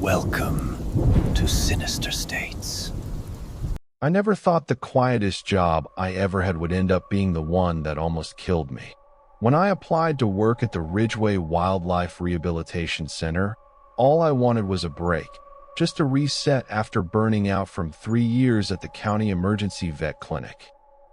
Welcome to Sinister States. I never thought the quietest job I ever had would end up being the one that almost killed me. When I applied to work at the Ridgeway Wildlife Rehabilitation Center, all I wanted was a break, just a reset after burning out from 3 years at the county emergency vet clinic.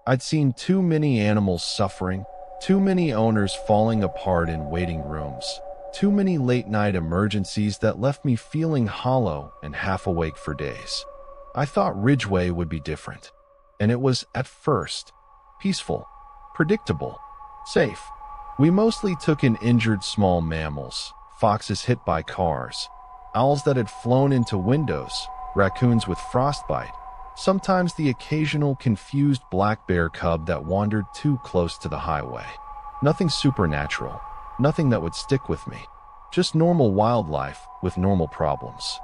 I'd seen too many animals suffering, too many owners falling apart in waiting rooms, too many late-night emergencies that left me feeling hollow and half awake for days. I thought Ridgeway would be different, and it was, at first, peaceful, predictable, safe. We mostly took in injured small mammals, foxes hit by cars, owls that had flown into windows, raccoons with frostbite, sometimes the occasional confused black bear cub that wandered too close to the highway. Nothing supernatural, nothing that would stick with me. Just normal wildlife with normal problems.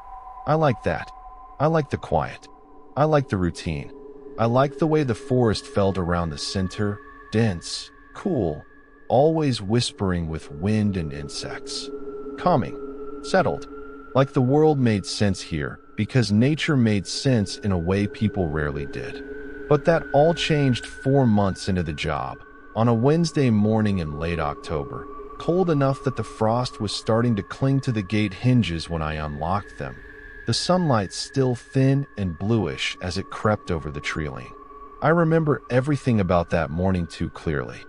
I like that. I like the quiet. I like the routine. I like the way the forest felt around the center, dense, cool, always whispering with wind and insects. Calming, settled, like the world made sense here because nature made sense in a way people rarely did. But that all changed 4 months into the job, on a Wednesday morning in late October, cold enough that the frost was starting to cling to the gate hinges when I unlocked them. The sunlight still thin and bluish as it crept over the treeling. I remember everything about that morning too clearly.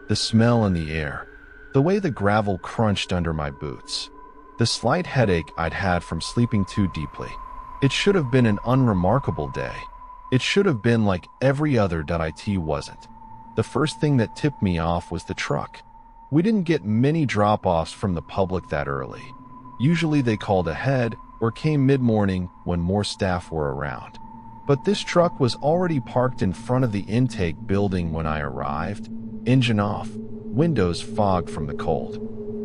The smell in the air, the way the gravel crunched under my boots, the slight headache I'd had from sleeping too deeply. It should have been an unremarkable day. It should have been like every other that it wasn't. The first thing that tipped me off was the truck. We didn't get many drop-offs from the public that early. Usually they called ahead or came mid-morning when more staff were around. But this truck was already parked in front of the intake building when I arrived, engine off, windows fogged from the cold.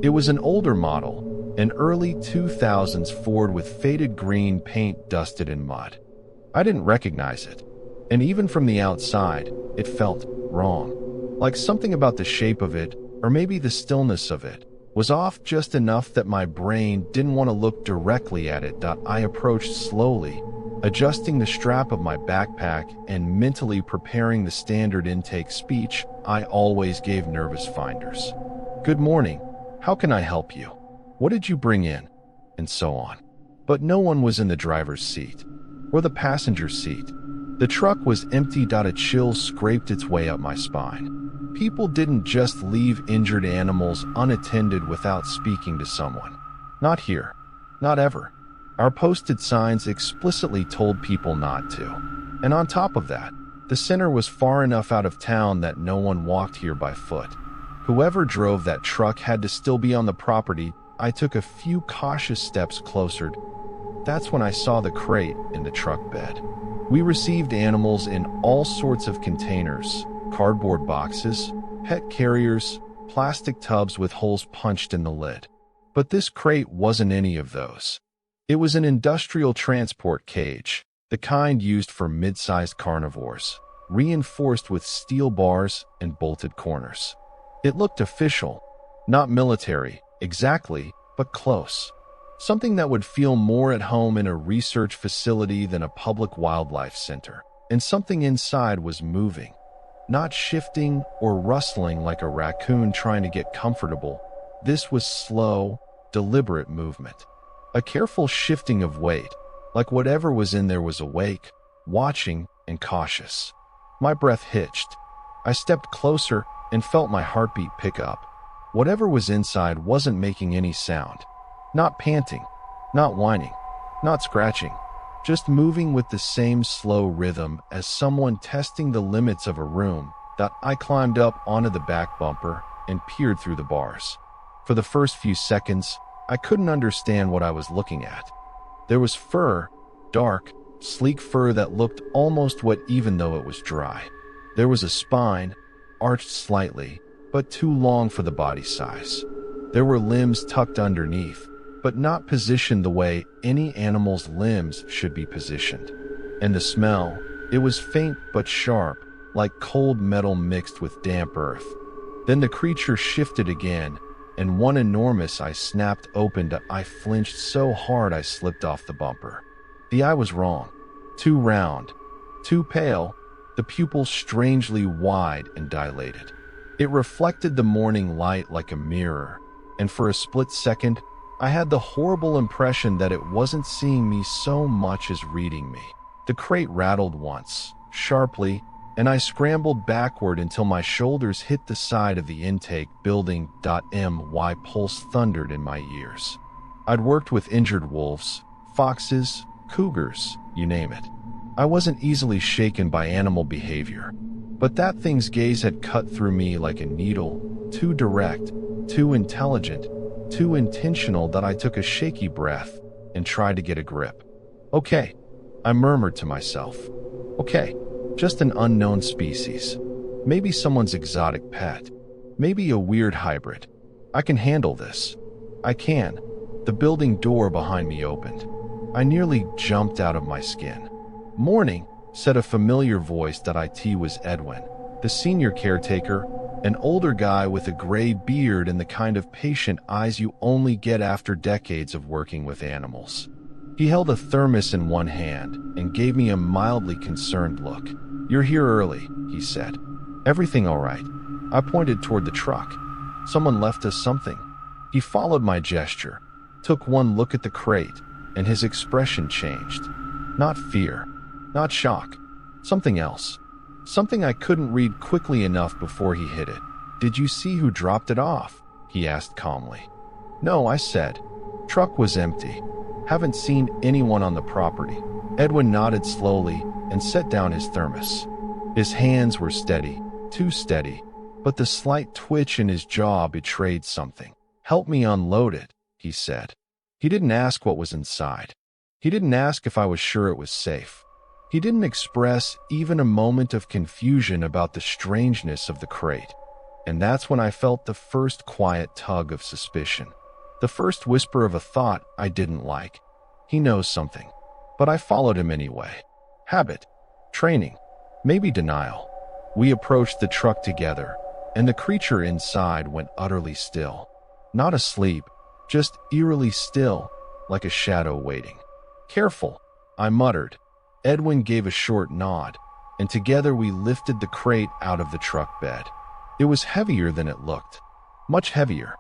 It was an older model, an early 2000s Ford with faded green paint dusted in mud. I didn't recognize it, and even from the outside, it felt wrong. Like something about the shape of it, or maybe the stillness of it, was off just enough that my brain didn't want to look directly at it. I approached slowly, adjusting the strap of my backpack and mentally preparing the standard intake speech I always gave nervous finders. "Good morning. How can I help you? What did you bring in?" And so on. But no one was in the driver's seat, or the passenger seat. The truck was empty. A chill scraped its way up my spine. People didn't just leave injured animals unattended without speaking to someone. Not here. Not ever. Our posted signs explicitly told people not to. And on top of that, the center was far enough out of town that no one walked here by foot. Whoever drove that truck had to still be on the property. I took a few cautious steps closer. That's when I saw the crate in the truck bed. We received animals in all sorts of containers. Cardboard boxes, pet carriers, plastic tubs with holes punched in the lid. But this crate wasn't any of those. It was an industrial transport cage, the kind used for mid-sized carnivores, reinforced with steel bars and bolted corners. It looked official, not military, exactly, but close. Something that would feel more at home in a research facility than a public wildlife center. And something inside was moving. Not shifting or rustling like a raccoon trying to get comfortable. This was slow, deliberate movement. A careful shifting of weight, like whatever was in there was awake, watching, and cautious. My breath hitched. I stepped closer and felt my heartbeat pick up. Whatever was inside wasn't making any sound. Not panting, not whining, not scratching. Just moving with the same slow rhythm as someone testing the limits of a room. I climbed up onto the back bumper and peered through the bars. For the first few seconds, I couldn't understand what I was looking at. There was fur, dark, sleek fur that looked almost wet even though it was dry. There was a spine, arched slightly, but too long for the body size. There were limbs tucked underneath, but not positioned the way any animal's limbs should be positioned. And the smell, it was faint but sharp, like cold metal mixed with damp earth. Then the creature shifted again, and one enormous eye snapped open. I flinched so hard I slipped off the bumper. The eye was wrong. Too round, too pale, the pupils strangely wide and dilated. It reflected the morning light like a mirror, and for a split second, I had the horrible impression that it wasn't seeing me so much as reading me. The crate rattled once, sharply, and I scrambled backward until my shoulders hit the side of the intake building. My pulse thundered in my ears. I'd worked with injured wolves, foxes, cougars, you name it. I wasn't easily shaken by animal behavior, but that thing's gaze had cut through me like a needle, too direct, too intelligent, too intentional that I took a shaky breath and tried to get a grip. Okay, I murmured to myself. Okay, just an unknown species. Maybe someone's exotic pet. Maybe a weird hybrid. I can handle this. I can. The building door behind me opened. I nearly jumped out of my skin. "Morning," said a familiar voice. It was Edwin, the senior caretaker, an older guy with a gray beard and the kind of patient eyes you only get after decades of working with animals. He held a thermos in one hand and gave me a mildly concerned look. "You're here early," he said. "Everything all right?" I pointed toward the truck. "Someone left us something." He followed my gesture, took one look at the crate, and his expression changed. Not fear, not shock, something else. Something I couldn't read quickly enough before he hit it. "Did you see who dropped it off?" he asked calmly. "No," I said. "Truck was empty. Haven't seen anyone on the property." Edwin nodded slowly and set down his thermos. His hands were steady, too steady, but the slight twitch in his jaw betrayed something. "Help me unload it," he said. He didn't ask what was inside. He didn't ask if I was sure it was safe. He didn't express even a moment of confusion about the strangeness of the crate. And that's when I felt the first quiet tug of suspicion. The first whisper of a thought I didn't like. He knows something. But I followed him anyway. Habit. Training. Maybe denial. We approached the truck together, and the creature inside went utterly still. Not asleep, just eerily still, like a shadow waiting. "Careful," I muttered. Edwin gave a short nod, and together we lifted the crate out of the truck bed. It was heavier than it looked. Much heavier.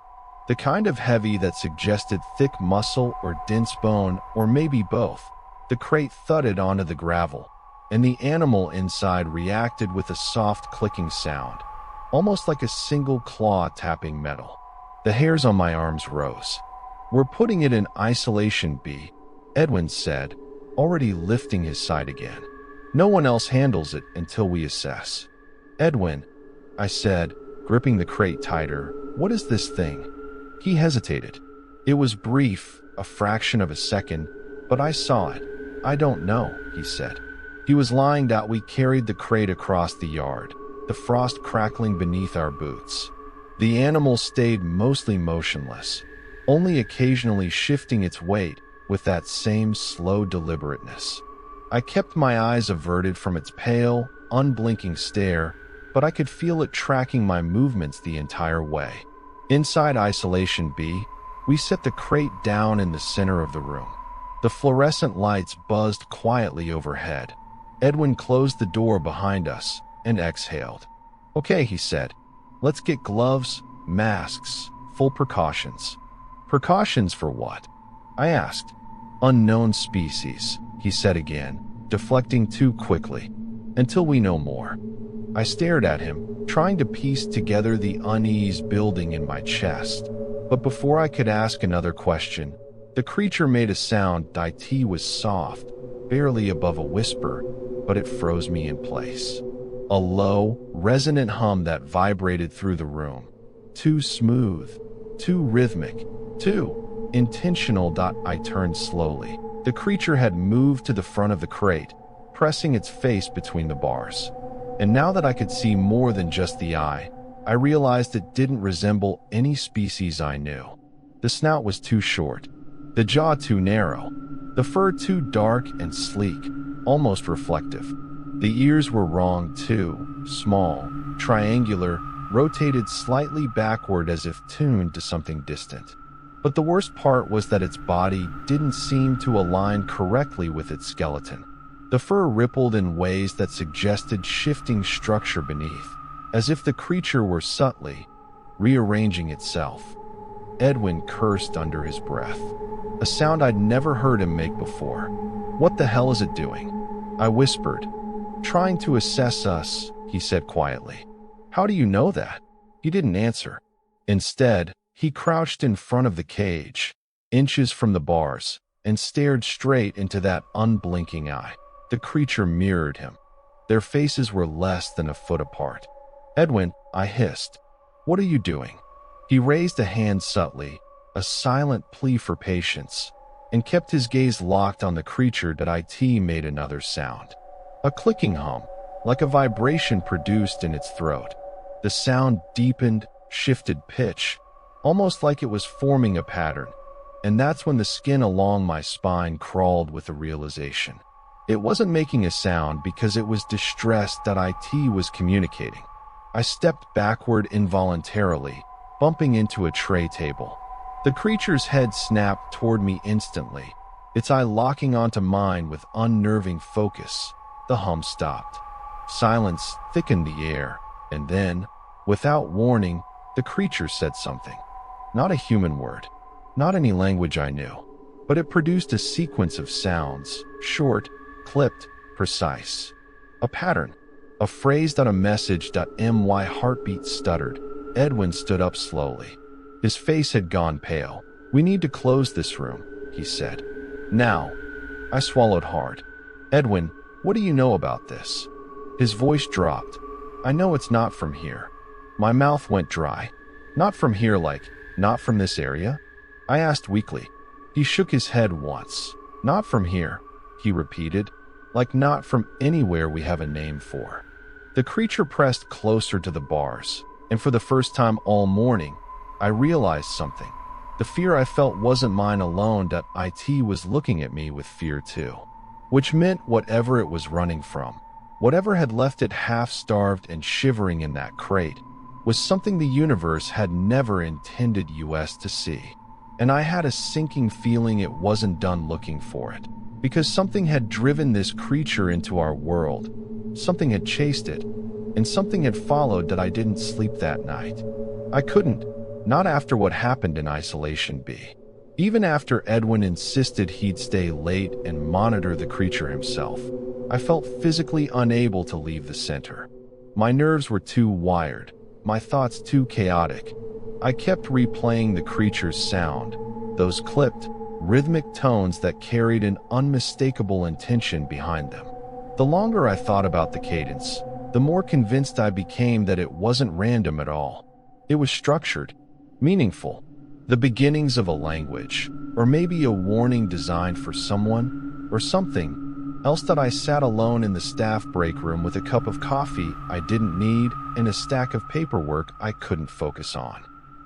The kind of heavy that suggested thick muscle or dense bone, or maybe both. The crate thudded onto the gravel, and the animal inside reacted with a soft clicking sound, almost like a single claw tapping metal. The hairs on my arms rose. "We're putting it in isolation B," Edwin said, already lifting his side again. "No one else handles it until we assess." "Edwin," I said, gripping the crate tighter, "what is this thing?" He hesitated. It was brief, a fraction of a second, but I saw it. "I don't know," he said. He was lying down. We carried the crate across the yard, the frost crackling beneath our boots. The animal stayed mostly motionless, only occasionally shifting its weight with that same slow deliberateness. I kept my eyes averted from its pale, unblinking stare, but I could feel it tracking my movements the entire way. Inside Isolation B, we set the crate down in the center of the room. The fluorescent lights buzzed quietly overhead. Edwin closed the door behind us and exhaled. "Okay," he said. "Let's get gloves, masks, full precautions." "Precautions for what?" I asked. "Unknown species," he said again, deflecting too quickly. "Until we know more." I stared at him, trying to piece together the unease building in my chest. But before I could ask another question, the creature made a sound. It was soft, barely above a whisper, but it froze me in place. A low, resonant hum that vibrated through the room. Too smooth, too rhythmic, too intentional. I turned slowly. The creature had moved to the front of the crate, pressing its face between the bars. And now that I could see more than just the eye, I realized it didn't resemble any species I knew. The snout was too short, the jaw too narrow, the fur too dark and sleek, almost reflective. The ears were wrong too, small, triangular, rotated slightly backward as if tuned to something distant. But the worst part was that its body didn't seem to align correctly with its skeleton. The fur rippled in ways that suggested shifting structure beneath, as if the creature were subtly rearranging itself. Edwin cursed under his breath, a sound I'd never heard him make before. "What the hell is it doing?" I whispered. "Trying to assess us," he said quietly. "How do you know that?" He didn't answer. Instead, he crouched in front of the cage, inches from the bars, and stared straight into that unblinking eye. The creature mirrored him. Their faces were less than a foot apart. "Edwin," I hissed. "What are you doing?" He raised a hand subtly, a silent plea for patience, and kept his gaze locked on the creature that IT made another sound. A clicking hum, like a vibration produced in its throat. The sound deepened, shifted pitch, almost like it was forming a pattern, and that's when the skin along my spine crawled with the realization. It wasn't making a sound because it was distressed that IT was communicating. I stepped backward involuntarily, bumping into a tray table. The creature's head snapped toward me instantly, its eye locking onto mine with unnerving focus. The hum stopped. Silence thickened the air, and then, without warning, the creature said something. Not a human word, not any language I knew, but it produced a sequence of sounds, short, clipped, precise. A pattern, a phrase that a message that my heartbeat stuttered. Edwin stood up slowly. His face had gone pale. "We need to close this room," he said. "Now." I swallowed hard. "Edwin, what do you know about this?" His voice dropped. "I know it's not from here." My mouth went dry. "Not from here, like, not from this area?" I asked weakly. He shook his head once. "Not from here," he repeated, "like not from anywhere we have a name for." The creature pressed closer to the bars, and for the first time all morning, I realized something. The fear I felt wasn't mine alone, that IT was looking at me with fear too. Which meant whatever it was running from, whatever had left it half-starved and shivering in that crate, was something the universe had never intended us to see. And I had a sinking feeling it wasn't done looking for it, because something had driven this creature into our world. Something had chased it, and something had followed that I didn't sleep that night. I couldn't. Not after what happened in Isolation B. Even after Edwin insisted he'd stay late and monitor the creature himself, I felt physically unable to leave the center. My nerves were too wired, my thoughts too chaotic. I kept replaying the creature's sound, those clipped, rhythmic tones that carried an unmistakable intention behind them. The longer I thought about the cadence, the more convinced I became that it wasn't random at all. It was structured, meaningful, the beginnings of a language, or maybe a warning designed for someone, or something else. That I sat alone in the staff break room with a cup of coffee I didn't need and a stack of paperwork I couldn't focus on.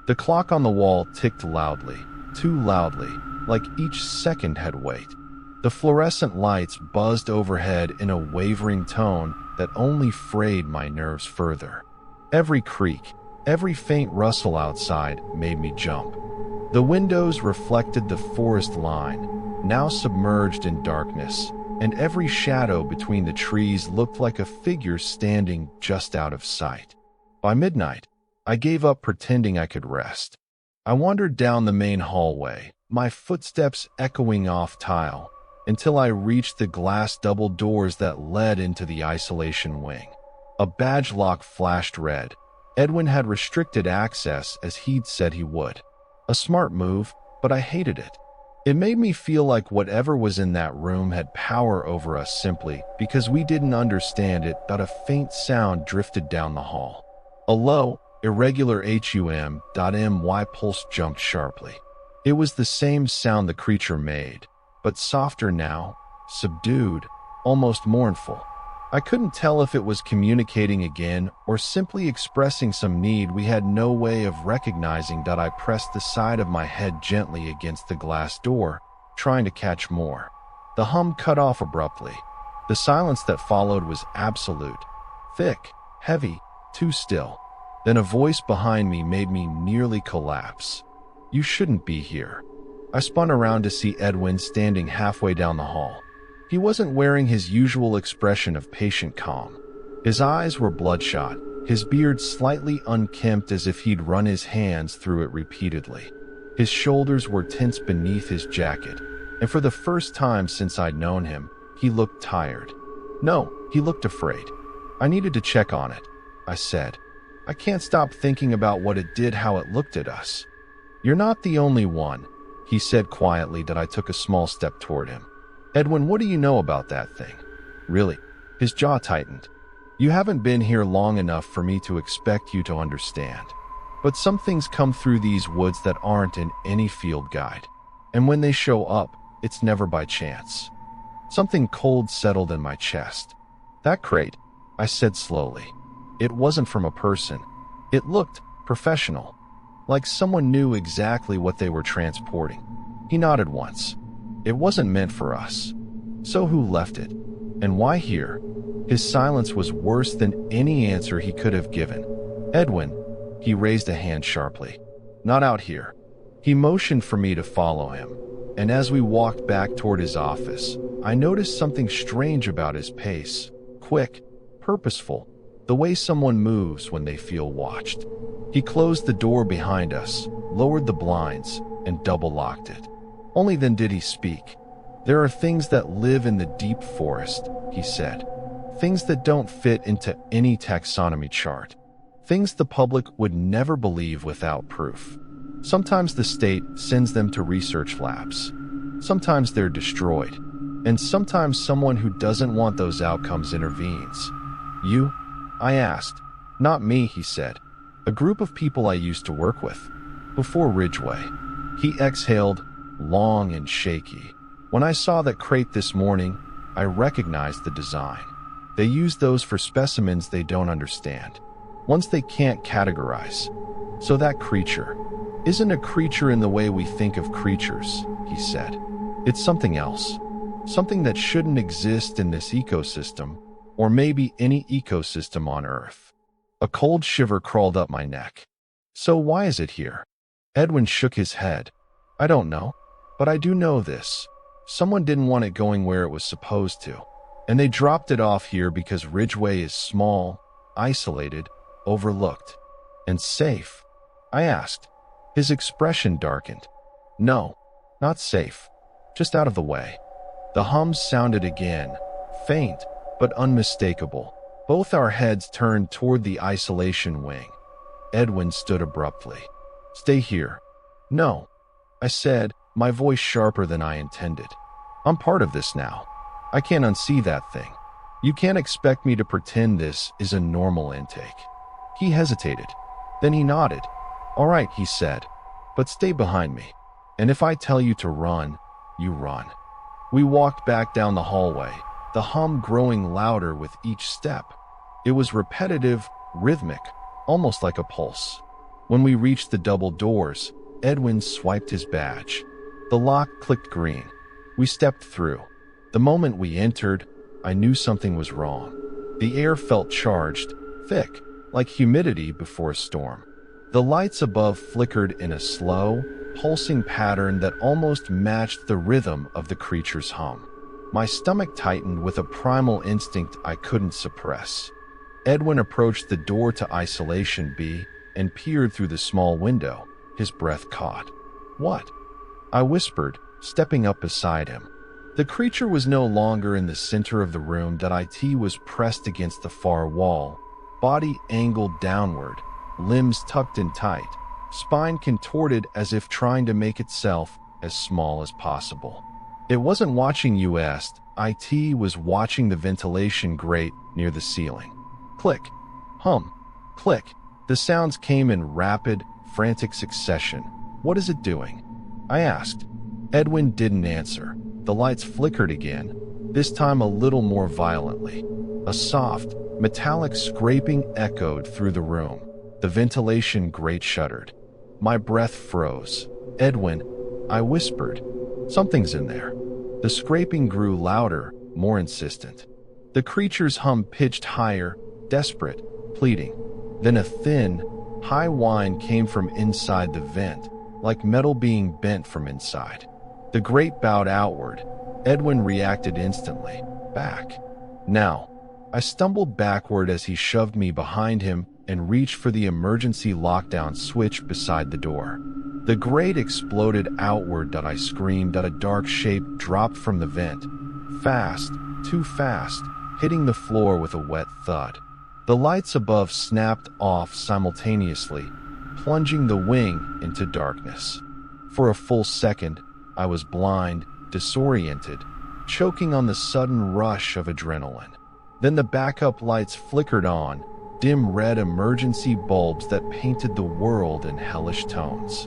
The clock on the wall ticked loudly, too loudly, like each second had weight. The fluorescent lights buzzed overhead in a wavering tone that only frayed my nerves further. Every creak, every faint rustle outside made me jump. The windows reflected the forest line, now submerged in darkness, and every shadow between the trees looked like a figure standing just out of sight. By midnight, I gave up pretending I could rest. I wandered down the main hallway, my footsteps echoing off tile, until I reached the glass double doors that led into the isolation wing. A badge lock flashed red. Edwin had restricted access as he'd said he would. A smart move, but I hated it. It made me feel like whatever was in that room had power over us simply because we didn't understand it. That a faint sound drifted down the hall. A low, irregular hum.my pulse jumped sharply. It was the same sound the creature made, but softer now, subdued, almost mournful. I couldn't tell if it was communicating again or simply expressing some need we had no way of recognizing. That I pressed the side of my head gently against the glass door, trying to catch more. The hum cut off abruptly. The silence that followed was absolute. Thick, heavy, too still. Then a voice behind me made me nearly collapse. "You shouldn't be here." I spun around to see Edwin standing halfway down the hall. He wasn't wearing his usual expression of patient calm. His eyes were bloodshot, his beard slightly unkempt as if he'd run his hands through it repeatedly. His shoulders were tense beneath his jacket, and for the first time since I'd known him, he looked tired. No, he looked afraid. "I needed to check on it," I said. "I can't stop thinking about what it did, how it looked at us." "You're not the only one," he said quietly. That I took a small step toward him. "Edwin, what do you know about that thing?" "Really?" His jaw tightened. "You haven't been here long enough for me to expect you to understand. But some things come through these woods that aren't in any field guide. And when they show up, it's never by chance." Something cold settled in my chest. "That crate," I said slowly. "It wasn't from a person. It looked professional. Like someone knew exactly what they were transporting." He nodded once. "It wasn't meant for us. So who left it? And why here?" His silence was worse than any answer he could have given. "Edwin," he raised a hand sharply. "Not out here." He motioned for me to follow him, and as we walked back toward his office, I noticed something strange about his pace. Quick, purposeful, the way someone moves when they feel watched. He closed the door behind us, lowered the blinds, and double-locked it. Only then did he speak. "There are things that live in the deep forest," he said. "Things that don't fit into any taxonomy chart. Things the public would never believe without proof. Sometimes the state sends them to research labs. Sometimes they're destroyed. And sometimes someone who doesn't want those outcomes intervenes." "You?" I asked. "Not me," he said. "A group of people I used to work with. Before Ridgeway." He exhaled, long and shaky. "When I saw that crate this morning, I recognized the design. They use those for specimens they don't understand, ones they can't categorize. So that creature isn't a creature in the way we think of creatures," he said. "It's something else. Something that shouldn't exist in this ecosystem, or maybe any ecosystem on Earth." A cold shiver crawled up my neck. "So why is it here?" Edwin shook his head. "I don't know, but I do know this. Someone didn't want it going where it was supposed to, and they dropped it off here because Ridgeway is small, isolated, overlooked, and safe." I asked. His expression darkened. "No, not safe. Just out of the way." The hums sounded again, faint but unmistakable. Both our heads turned toward the isolation wing. Edwin stood abruptly. "Stay here." "No," I said, my voice sharper than I intended. "I'm part of this now. I can't unsee that thing. You can't expect me to pretend this is a normal intake." He hesitated. Then he nodded. "All right," he said, "but stay behind me. And if I tell you to run, you run." We walked back down the hallway, the hum growing louder with each step. It was repetitive, rhythmic, almost like a pulse. When we reached the double doors, Edwin swiped his badge. The lock clicked green. We stepped through. The moment we entered, I knew something was wrong. The air felt charged, thick, like humidity before a storm. The lights above flickered in a slow, pulsing pattern that almost matched the rhythm of the creature's hum. My stomach tightened with a primal instinct I couldn't suppress. Edwin approached the door to Isolation B and peered through the small window, his breath caught. "What?" I whispered, stepping up beside him. The creature was no longer in the center of the room. It was pressed against the far wall, body angled downward, limbs tucked in tight, spine contorted as if trying to make itself as small as possible. It wasn't watching us, it was watching the ventilation grate near the ceiling. Click, hum, click. The sounds came in rapid, frantic succession. "What is it doing?" I asked. Edwin didn't answer. The lights flickered again, this time a little more violently. A soft, metallic scraping echoed through the room. The ventilation grate shuddered. My breath froze. "Edwin," I whispered. "Something's in there." The scraping grew louder, more insistent. The creature's hum pitched higher, desperate, pleading. Then a thin, High whine came from inside the vent, like metal being bent from inside. The grate bowed outward. Edwin reacted instantly. Back. Now. I stumbled backward as he shoved me behind him and reached for the emergency lockdown switch beside the door. The grate exploded outward. I screamed. A dark shape dropped from the vent. Fast, too fast, hitting the floor with a wet thud. The lights above snapped off simultaneously, plunging the wing into darkness. For a full second, I was blind, disoriented, choking on the sudden rush of adrenaline. Then the backup lights flickered on, dim red emergency bulbs that painted the world in hellish tones.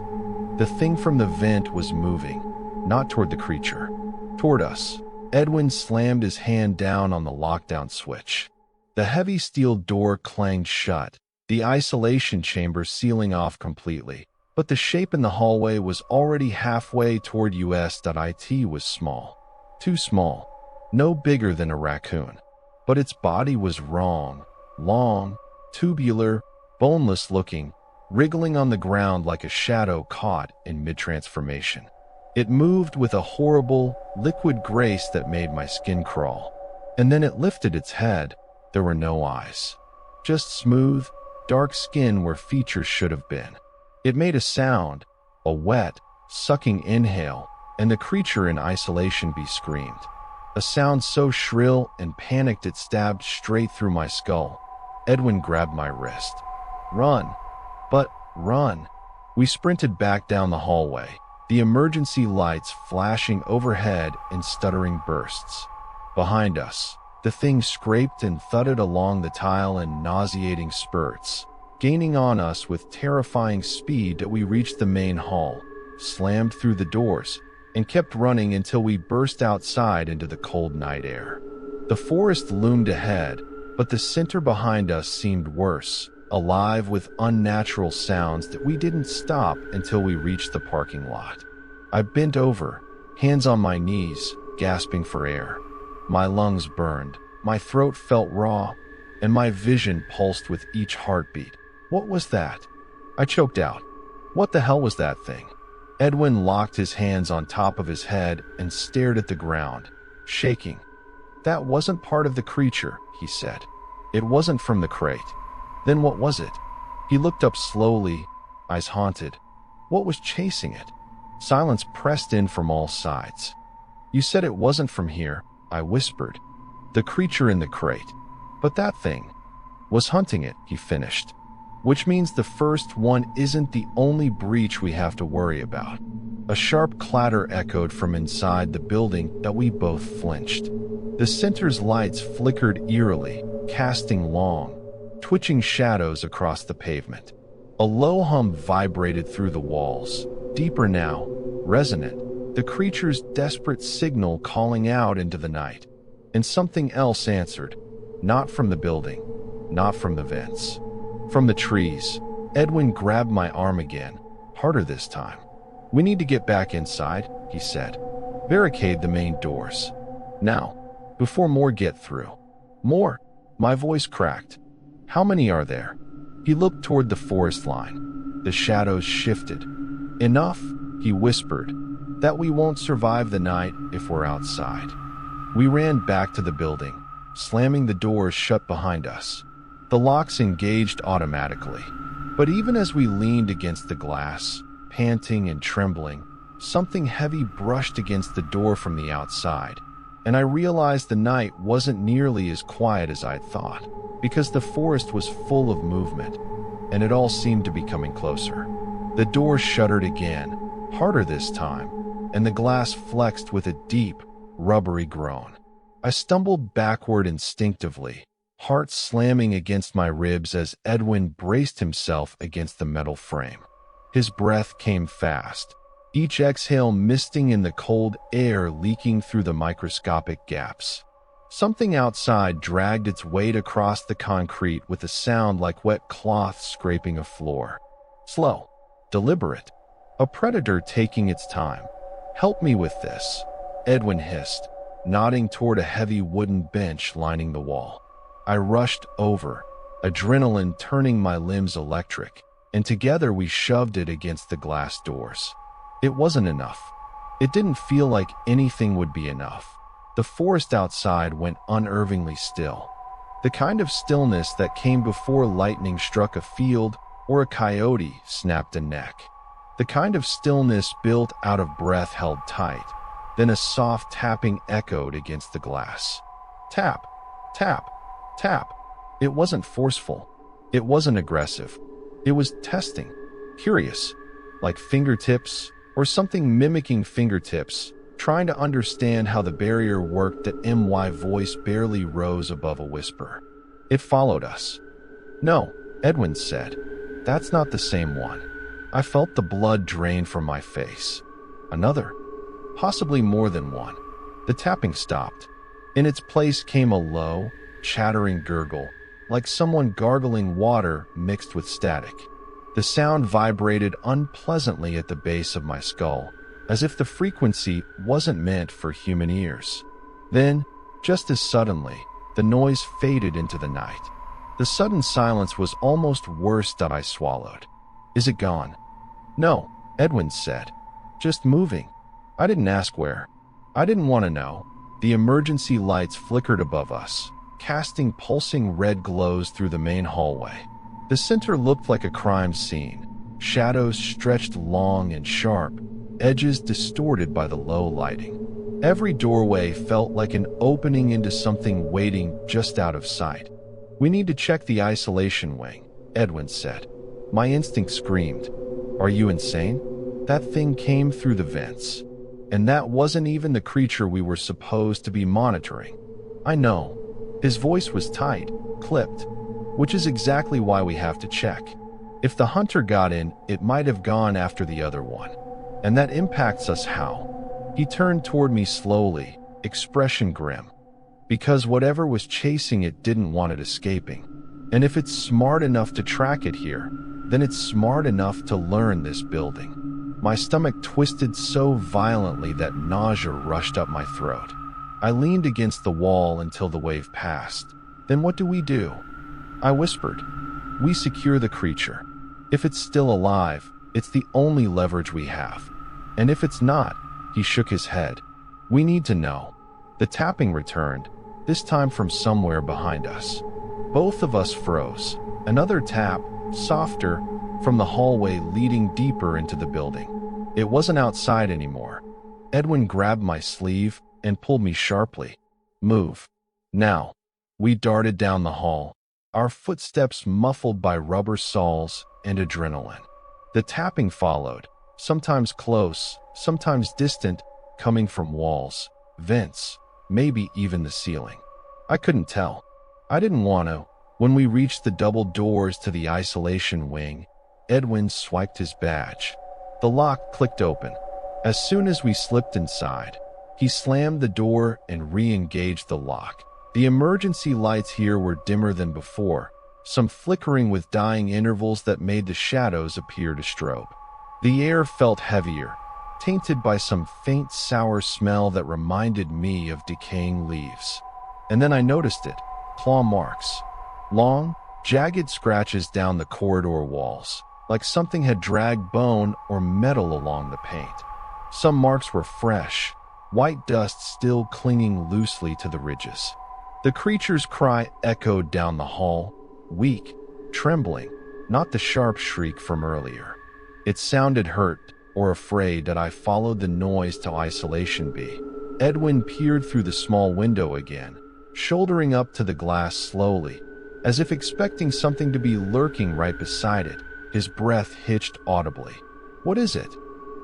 The thing from the vent was moving, not toward the creature, toward us. Edwin slammed his hand down on the lockdown switch. The heavy steel door clanged shut, the isolation chamber sealing off completely. But the shape in the hallway was already halfway toward us. It was small. Too small. No bigger than a raccoon. But its body was wrong. Long, tubular, boneless looking, wriggling on the ground like a shadow caught in mid-transformation. It moved with a horrible, liquid grace that made my skin crawl. And then it lifted its head. There were no eyes. Just smooth, dark skin where features should have been. It made a sound, a wet, sucking inhale, and the creature in isolation screamed. A sound so shrill and panicked it stabbed straight through my skull. Edwin grabbed my wrist. Run. But run. We sprinted back down the hallway, the emergency lights flashing overhead in stuttering bursts. Behind us, the thing scraped and thudded along the tile in nauseating spurts, gaining on us with terrifying speed. We reached the main hall, slammed through the doors, and kept running until we burst outside into the cold night air. The forest loomed ahead, but the center behind us seemed worse, alive with unnatural sounds. We didn't stop until we reached the parking lot. I bent over, hands on my knees, gasping for air. My lungs burned, my throat felt raw, and my vision pulsed with each heartbeat. What was that? I choked out. What the hell was that thing? Edwin locked his hands on top of his head and stared at the ground, shaking. That wasn't part of the creature, he said. It wasn't from the crate. Then what was it? He looked up slowly, eyes haunted. What was chasing it? Silence pressed in from all sides. You said it wasn't from here, I whispered. The creature in the crate. But that thing was hunting it, he finished. Which means the first one isn't the only breach we have to worry about. A sharp clatter echoed from inside the building that we both flinched. The center's lights flickered eerily, casting long, twitching shadows across the pavement. A low hum vibrated through the walls, deeper now, resonant, the creature's desperate signal calling out into the night. And something else answered, not from the building, not from the vents. From the trees. Edwin grabbed my arm again, harder this time. We need to get back inside, he said. Barricade the main doors. Now, before more get through. More? My voice cracked. How many are there? He looked toward the forest line. The shadows shifted. Enough, he whispered, that we won't survive the night if we're outside. We ran back to the building, slamming the doors shut behind us. The locks engaged automatically, but even as we leaned against the glass, panting and trembling, something heavy brushed against the door from the outside, and I realized the night wasn't nearly as quiet as I'd thought, because the forest was full of movement, and it all seemed to be coming closer. The door shuddered again, harder this time, and the glass flexed with a deep, rubbery groan. I stumbled backward instinctively, heart slamming against my ribs as Edwin braced himself against the metal frame. His breath came fast, each exhale misting in the cold air leaking through the microscopic gaps. Something outside dragged its weight across the concrete with a sound like wet cloth scraping a floor. Slow, deliberate, a predator taking its time. Help me with this, Edwin hissed, nodding toward a heavy wooden bench lining the wall. I rushed over, adrenaline turning my limbs electric. and together we shoved it against the glass doors. It wasn't enough. It didn't feel like anything would be enough. The forest outside went unnervingly still. The kind of stillness that came before lightning struck a field or a coyote snapped a neck. The kind of stillness built out of breath held tight. Then a soft tapping echoed against the glass. Tap, tap, tap. It wasn't forceful. It wasn't aggressive. It was testing, curious, like fingertips or something mimicking fingertips, trying to understand how the barrier worked. That my voice barely rose above a whisper. It followed us. No, Edwin said. That's not the same one. I felt the blood drain from my face. Another. Possibly more than one. The tapping stopped. In its place came a low, chattering gurgle, like someone gargling water mixed with static. The sound vibrated unpleasantly at the base of my skull, as if the frequency wasn't meant for human ears. Then, just as suddenly, the noise faded into the night. The sudden silence was almost worse than I swallowed. Is it gone? No, Edwin said. Just moving. I didn't ask where. I didn't want to know. The emergency lights flickered above us, casting pulsing red glows through the main hallway. The center looked like a crime scene. Shadows stretched long and sharp, edges distorted by the low lighting. Every doorway felt like an opening into something waiting just out of sight. We need to check the isolation wing, Edwin said. My instinct screamed. Are you insane? That thing came through the vents. And that wasn't even the creature we were supposed to be monitoring. I know. His voice was tight, clipped, which is exactly why we have to check. If the hunter got in, it might have gone after the other one. And that impacts us how? He turned toward me slowly, expression grim. Because whatever was chasing it didn't want it escaping. And if it's smart enough to track it here, then it's smart enough to learn this building. My stomach twisted so violently that nausea rushed up my throat. I leaned against the wall until the wave passed. Then what do? I whispered. We secure the creature. If it's still alive, it's the only leverage we have. And if it's not, he shook his head. We need to know. The tapping returned, this time from somewhere behind us. Both of us froze. Another tap, softer, from the hallway leading deeper into the building. It wasn't outside anymore. Edwin grabbed my sleeve and pulled me sharply. Move. Now. We darted down the hall, our footsteps muffled by rubber soles and adrenaline. The tapping followed, sometimes close, sometimes distant, coming from walls, vents, maybe even the ceiling. I couldn't tell. I didn't want to. When we reached the double doors to the isolation wing, Edwin swiped his badge. The lock clicked open. As soon as we slipped inside, he slammed the door and re-engaged the lock. The emergency lights here were dimmer than before, some flickering with dying intervals that made the shadows appear to strobe. The air felt heavier, tainted by some faint sour smell that reminded me of decaying leaves. And then I noticed it, claw marks. Long, jagged scratches down the corridor walls, like something had dragged bone or metal along the paint. Some marks were fresh, white dust still clinging loosely to the ridges. The creature's cry echoed down the hall, weak, trembling, not the sharp shriek from earlier. It sounded hurt or afraid that I followed the noise to isolation B. Edwin peered through the small window again, shouldering up to the glass slowly, as if expecting something to be lurking right beside it. His breath hitched audibly. What is it?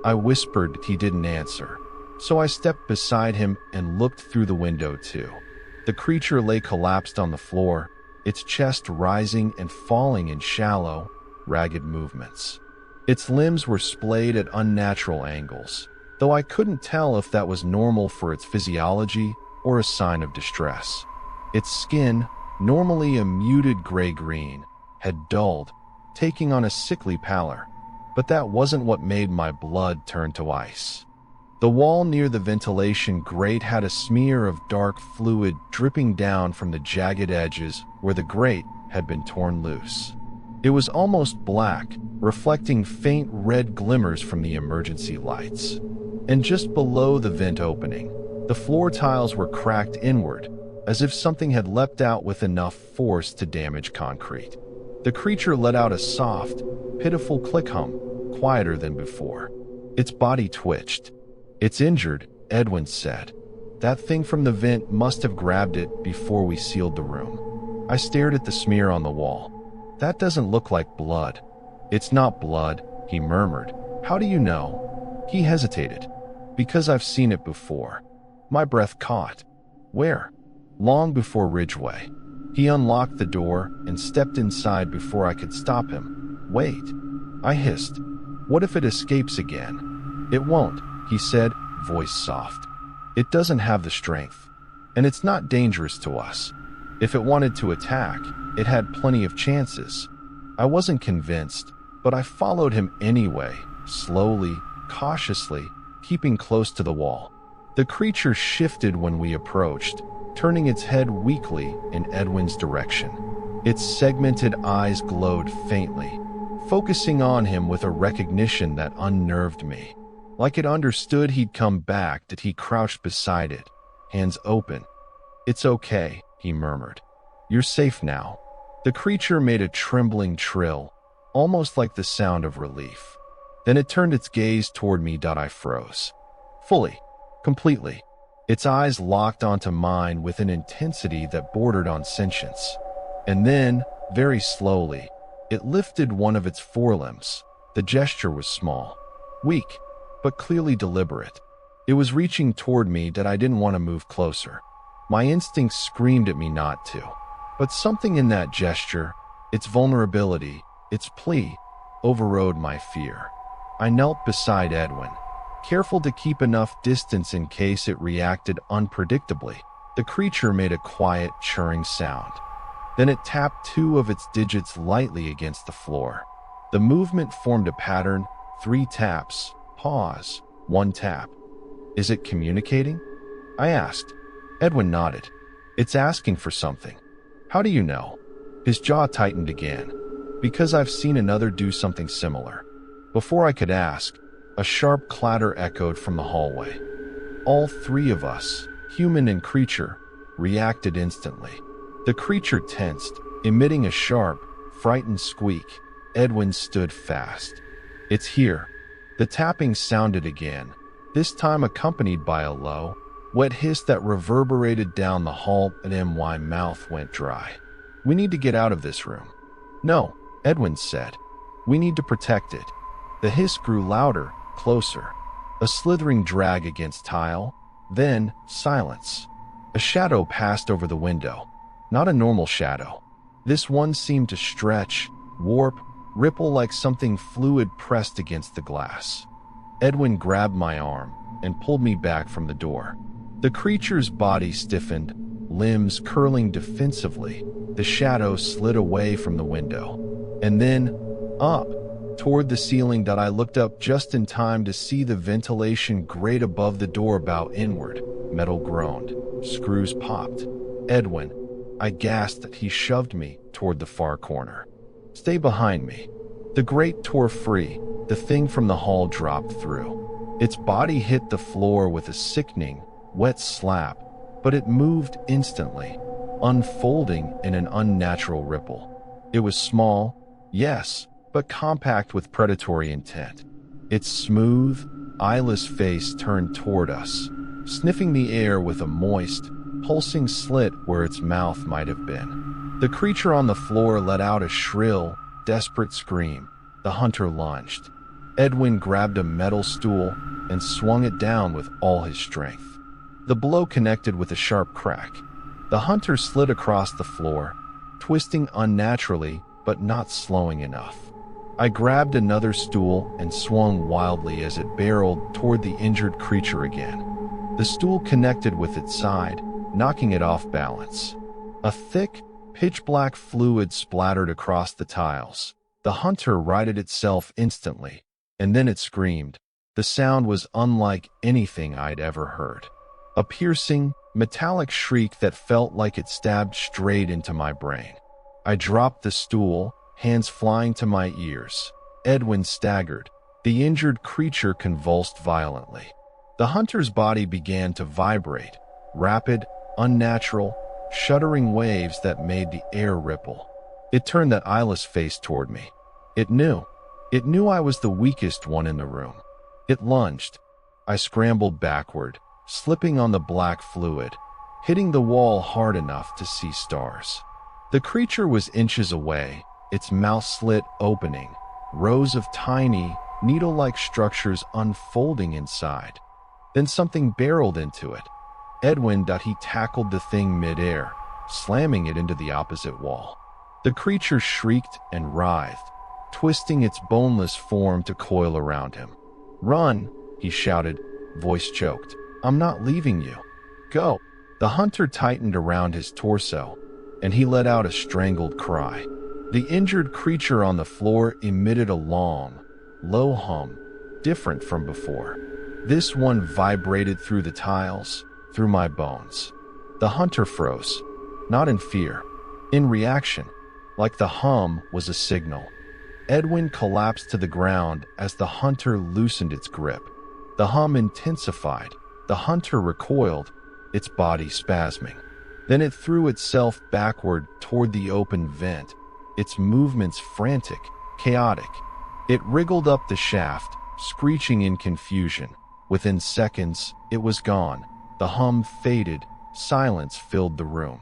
I whispered. He didn't answer. So I stepped beside him and looked through the window too. The creature lay collapsed on the floor, its chest rising and falling in shallow, ragged movements. Its limbs were splayed at unnatural angles, though I couldn't tell if that was normal for its physiology or a sign of distress. Its skin, normally a muted gray-green, had dulled, taking on a sickly pallor, but that wasn't what made my blood turn to ice. The wall near the ventilation grate had a smear of dark fluid dripping down from the jagged edges where the grate had been torn loose. It was almost black, reflecting faint red glimmers from the emergency lights. And just below the vent opening, the floor tiles were cracked inward, as if something had leapt out with enough force to damage concrete. The creature let out a soft, pitiful click hum, quieter than before. Its body twitched. "It's injured," Edwin said. "That thing from the vent must have grabbed it before we sealed the room." I stared at the smear on the wall. "That doesn't look like blood." "It's not blood," he murmured. "How do you know?" He hesitated. "Because I've seen it before." My breath caught. "Where?" "Long before Ridgeway." He unlocked the door and stepped inside before I could stop him. "Wait," I hissed. "What if it escapes again?" "It won't," he said, voice soft. "It doesn't have the strength. And it's not dangerous to us. If it wanted to attack, it had plenty of chances." I wasn't convinced, but I followed him anyway, slowly, cautiously, keeping close to the wall. The creature shifted when we approached, turning its head weakly in Edwin's direction. Its segmented eyes glowed faintly, focusing on him with a recognition that unnerved me. Like it understood he'd come back, that he crouched beside it, hands open. "It's okay," he murmured. "You're safe now." The creature made a trembling trill, almost like the sound of relief. Then it turned its gaze toward me. I froze. Fully, completely. Its eyes locked onto mine with an intensity that bordered on sentience. And then, very slowly, it lifted one of its forelimbs. The gesture was small, weak, but clearly deliberate. It was reaching toward me that I didn't want to move closer. My instincts screamed at me not to. But something in that gesture, its vulnerability, its plea, overrode my fear. I knelt beside Edwin, careful to keep enough distance in case it reacted unpredictably. The creature made a quiet, churring sound. Then it tapped two of its digits lightly against the floor. The movement formed a pattern: 3 taps, pause, 1 tap. "Is it communicating?" I asked. Edwin nodded. "It's asking for something." "How do you know?" His jaw tightened again. "Because I've seen another do something similar." Before I could ask, a sharp clatter echoed from the hallway. All 3 of us, human and creature, reacted instantly. The creature tensed, emitting a sharp, frightened squeak. Edwin stood fast. "It's here." The tapping sounded again, this time accompanied by a low, wet hiss that reverberated down the hall, and my mouth went dry. "We need to get out of this room." "No," Edwin said. "We need to protect it." The hiss grew louder, closer. A slithering drag against tile, then silence. A shadow passed over the window. Not a normal shadow. This one seemed to stretch, warp, ripple like something fluid pressed against the glass. Edwin grabbed my arm and pulled me back from the door. The creature's body stiffened, limbs curling defensively. The shadow slid away from the window. And then, up, toward the ceiling. That I looked up just in time to see the ventilation grate above the door bow inward. Metal groaned. Screws popped. "Edwin," I gasped. He shoved me toward the far corner. "Stay behind me." The grate tore free. The thing from the hall dropped through. Its body hit the floor with a sickening, wet slap, but it moved instantly, unfolding in an unnatural ripple. It was small, yes, but compact with predatory intent. Its smooth, eyeless face turned toward us, sniffing the air with a moist, pulsing slit where its mouth might have been. The creature on the floor let out a shrill, desperate scream. The hunter lunged. Edwin grabbed a metal stool and swung it down with all his strength. The blow connected with a sharp crack. The hunter slid across the floor, twisting unnaturally but not slowing enough. I grabbed another stool and swung wildly as it barreled toward the injured creature again. The stool connected with its side, knocking it off balance. A thick, pitch-black fluid splattered across the tiles. The hunter righted itself instantly, and then it screamed. The sound was unlike anything I'd ever heard. A piercing, metallic shriek that felt like it stabbed straight into my brain. I dropped the stool, hands flying to my ears. Edwin staggered. The injured creature convulsed violently. The hunter's body began to vibrate, rapid, unnatural, shuddering waves that made the air ripple. It turned that eyeless face toward me. It knew I was the weakest one in the room. It lunged. I scrambled backward, slipping on the black fluid, hitting the wall hard enough to see stars. The creature was inches away, its mouth slit opening, rows of tiny, needle-like structures unfolding inside. Then something barreled into it. Edwin he tackled the thing mid-air, slamming it into the opposite wall. The creature shrieked and writhed, twisting its boneless form to coil around him. "Run!" he shouted, voice choked. "I'm not leaving you. Go!" The hunter tightened around his torso, and he let out a strangled cry. The injured creature on the floor emitted a long, low hum, different from before. This one vibrated through the tiles, through my bones. The hunter froze, not in fear, in reaction, like the hum was a signal. Edwin collapsed to the ground as the hunter loosened its grip. The hum intensified. The hunter recoiled, its body spasming. Then it threw itself backward toward the open vent, its movements frantic, chaotic. It wriggled up the shaft, screeching in confusion. Within seconds, it was gone. The hum faded. Silence filled the room.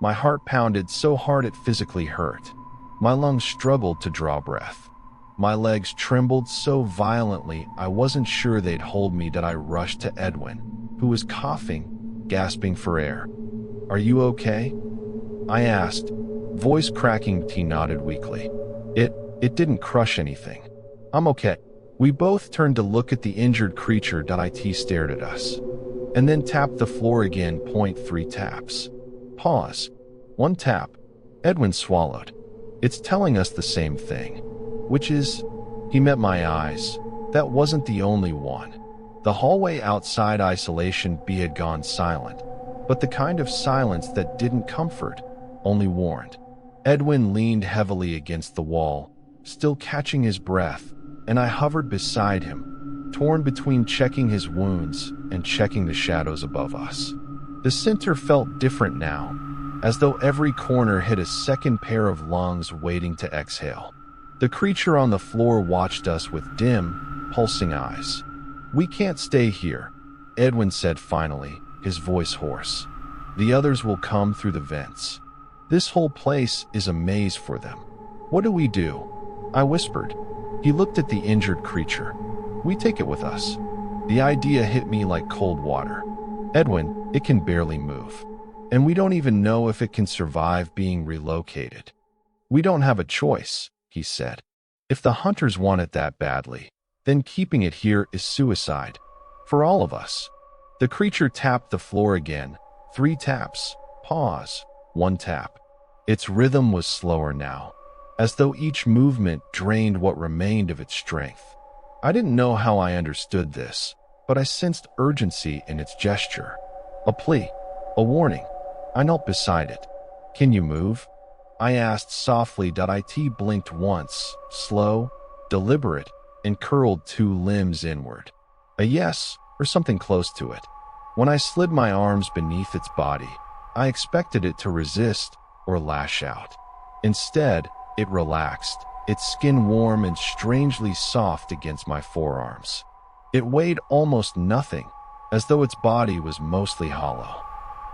My heart pounded so hard it physically hurt. My lungs struggled to draw breath. My legs trembled so violently I wasn't sure they'd hold me that I rushed to Edwin, who was coughing, gasping for air. "Are you okay?" I asked, voice cracking. He nodded weakly. It didn't crush anything. "I'm okay." We both turned to look at the injured creature. It stared at us, and then tapped the floor again. 3 taps. Pause. 1 tap. Edwin swallowed. "It's telling us the same thing. Which is..." He met my eyes. That wasn't the only one. The hallway outside Isolation B had gone silent, but the kind of silence that didn't comfort, only warned. Edwin leaned heavily against the wall, still catching his breath, and I hovered beside him, torn between checking his wounds and checking the shadows above us. The center felt different now, as though every corner hid a second pair of lungs waiting to exhale. The creature on the floor watched us with dim, pulsing eyes. "We can't stay here," Edwin said finally, his voice hoarse. "The others will come through the vents. This whole place is a maze for them. What do we do?" I whispered. He looked at the injured creature. "We take it with us." The idea hit me like cold water. "Edwin, it can barely move. And we don't even know if it can survive being relocated." "We don't have a choice," he said. "If the hunters want it that badly, then keeping it here is suicide. For all of us." The creature tapped the floor again. 3 taps. Pause. 1 tap. Its rhythm was slower now, as though each movement drained what remained of its strength. I didn't know how I understood this, but I sensed urgency in its gesture. A plea. A warning. I knelt beside it. "Can you move?" I asked softly. It blinked once, slow, deliberate, and curled 2 limbs inward. A yes, or something close to it. When I slid my arms beneath its body, I expected it to resist or lash out. Instead, it relaxed, its skin warm and strangely soft against my forearms. It weighed almost nothing, as though its body was mostly hollow.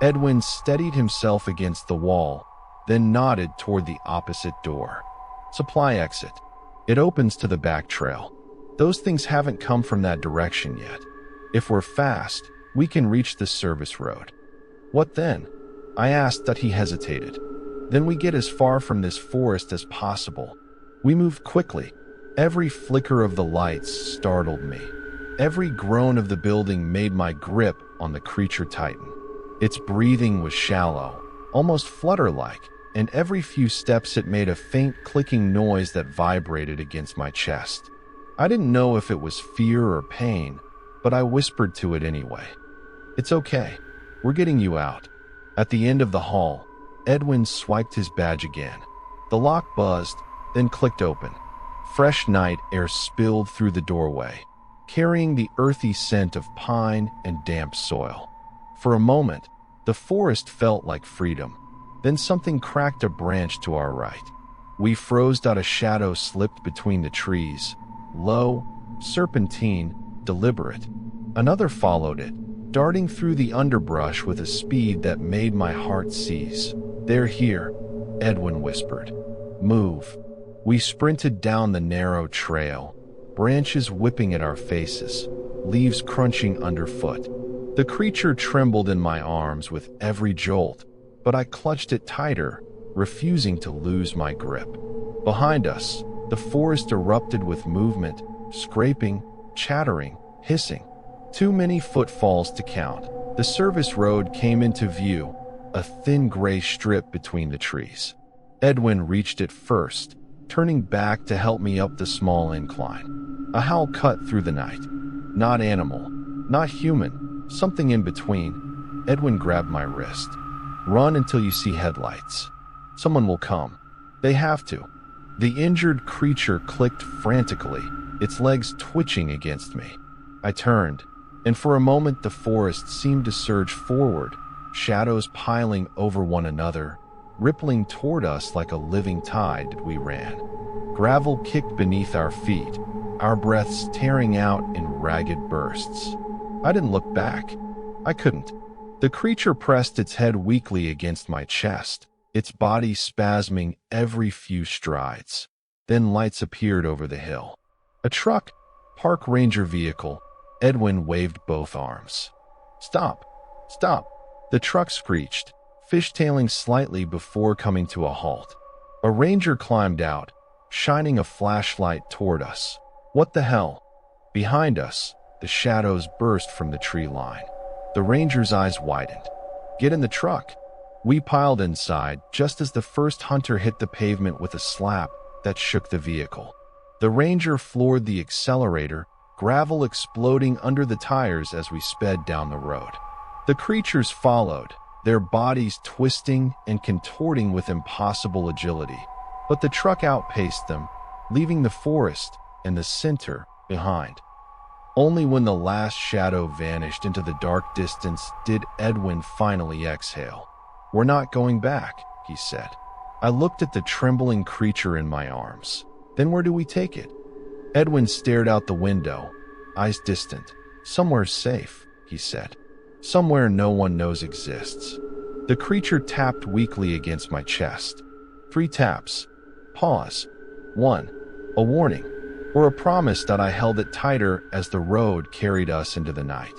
Edwin steadied himself against the wall, then nodded toward the opposite door. "Supply exit. It opens to the back trail. Those things haven't come from that direction yet. If we're fast, we can reach the service road." "What then?" I asked. He hesitated. "Then we get as far from this forest as possible." We moved quickly. Every flicker of the lights startled me. Every groan of the building made my grip on the creature tighten. Its breathing was shallow, almost flutter-like, and every few steps it made a faint clicking noise that vibrated against my chest. I didn't know if it was fear or pain, but I whispered to it anyway. "It's okay. We're getting you out." At the end of the hall, Edwin swiped his badge again. The lock buzzed, then clicked open. Fresh night air spilled through the doorway, carrying the earthy scent of pine and damp soil. For a moment, the forest felt like freedom. Then something cracked a branch to our right. We froze. A shadow slipped between the trees, low, serpentine, deliberate. Another followed it, darting through the underbrush with a speed that made my heart seize. "They're here," Edwin whispered. "Move." We sprinted down the narrow trail, branches whipping at our faces, leaves crunching underfoot. The creature trembled in my arms with every jolt, but I clutched it tighter, refusing to lose my grip. Behind us, the forest erupted with movement, scraping, chattering, hissing. Too many footfalls to count. The service road came into view, a thin gray strip between the trees. Edwin reached it first, turning back to help me up the small incline. A howl cut through the night. Not animal, not human, something in between. Edwin grabbed my wrist. "Run until you see headlights. Someone will come. They have to." The injured creature clicked frantically, its legs twitching against me. I turned, and for a moment the forest seemed to surge forward, shadows piling over one another, rippling toward us like a living tide. We ran. Gravel kicked beneath our feet, our breaths tearing out in ragged bursts. I didn't look back. I couldn't. The creature pressed its head weakly against my chest, its body spasming every few strides. Then lights appeared over the hill. A truck, park ranger vehicle. Edwin waved both arms. "Stop! Stop!" The truck screeched, fishtailing slightly before coming to a halt. A ranger climbed out, shining a flashlight toward us. "What the hell?" Behind us, the shadows burst from the tree line. The ranger's eyes widened. "Get in the truck." We piled inside just as the first hunter hit the pavement with a slap that shook the vehicle. The ranger floored the accelerator, gravel exploding under the tires as we sped down the road. The creatures followed, their bodies twisting and contorting with impossible agility. But the truck outpaced them, leaving the forest and the center behind. Only when the last shadow vanished into the dark distance did Edwin finally exhale. "We're not going back," he said. I looked at the trembling creature in my arms. "Then where do we take it?" Edwin stared out the window, eyes distant. "Somewhere safe," he said. "Somewhere no one knows exists." The creature tapped weakly against my chest. 3 taps. Pause. 1. A warning, or a promise that I held it tighter as the road carried us into the night.